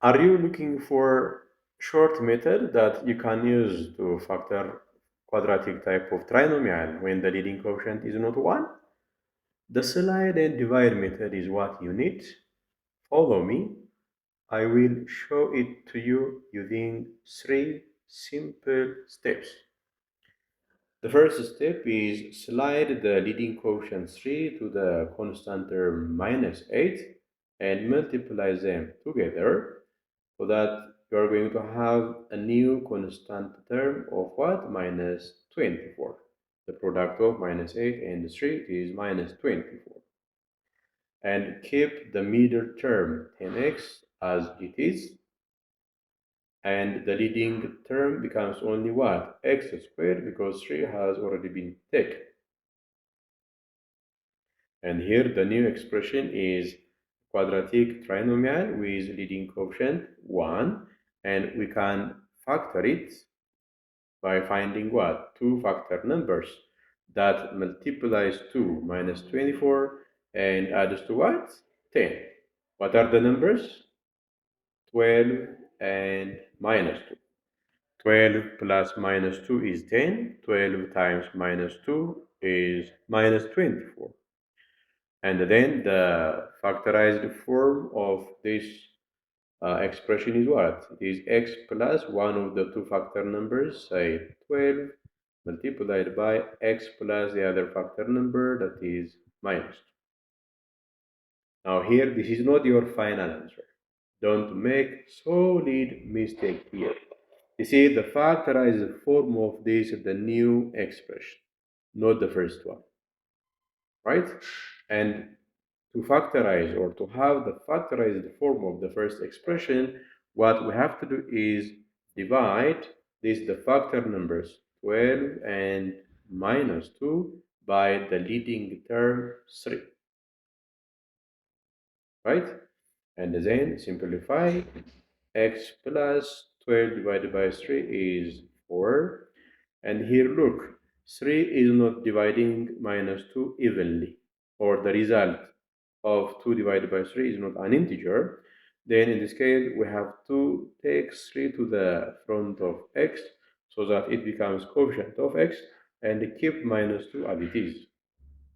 Are you looking for short method that you can use to factor quadratic type of trinomial when the leading coefficient is not 1? The slide and divide method is what you need. Follow me. I will show it to you using 3 simple steps. The first step is slide the leading coefficient 3 to the constant term minus 8 and multiply them together so that you are going to have a new constant term of what? Minus 24. The product of minus 8 and 3 is minus 24. And keep the middle term 10x as it is, and the leading term becomes only what? X squared, because 3 has already been taken. And here the new expression is quadratic trinomial with leading coefficient 1, and we can factor it by finding what? Two factor numbers that multiplies to minus 24 and adds to what? 10. What are the numbers? 12 and minus 2. 12 plus minus 2 is 10. 12 times minus 2 is minus 24. And then the factorized form of this expression is what? It is x plus one of the two factor numbers, say 12, multiplied by x plus the other factor number, that is minus 2. Now here, this is not your final answer. Don't make solid mistake here. You see, the factorized form of this is the new expression, not the first one, right? And to factorize or to have the factorized form of the first expression, what we have to do is divide the factor numbers 12 and minus 2 by the leading term 3, right? And then simplify. X plus 12 divided by 3 is 4. And here look, 3 is not dividing minus 2 evenly, or the result of 2 divided by 3 is not an integer. Then in this case, we have to take 3 to the front of x so that it becomes coefficient of x, and keep minus 2 as it is.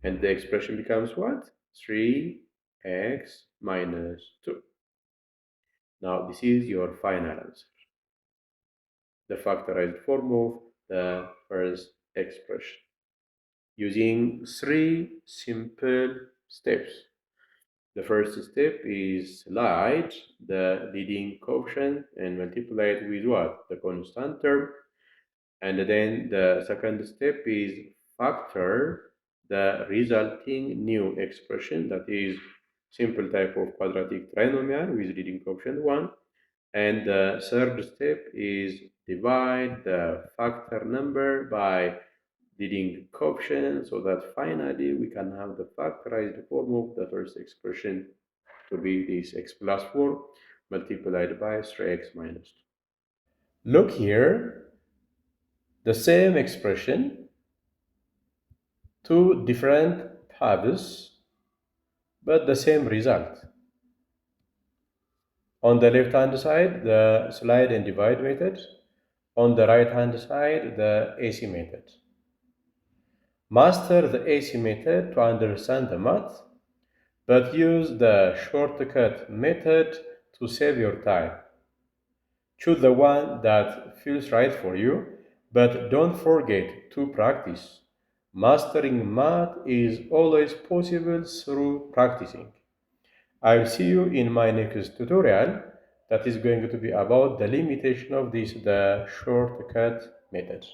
And the expression becomes what? 3x minus 2. Now this is your final answer, the factorized form of the first expression, using 3 simple steps. The first step is slide the leading coefficient and multiply it with what? The constant term. And then the second step is factor the resulting new expression, that is simple type of quadratic trinomial with leading coefficient 1. And the third step is divide the factor number by leading coefficient so that finally we can have the factorized form of the first expression to be this x plus 4 multiplied by 3x minus 2. Look here, the same expression, two different paths, but the same result. On the left hand side, the slide and divide method. On the right hand side, the AC method. Master the AC method to understand the math, but use the shortcut method to save your time. Choose the one that feels right for you, but don't forget to practice. Mastering math is always possible through practicing. I'll see you in my next tutorial that is going to be about the limitation of the shortcut method.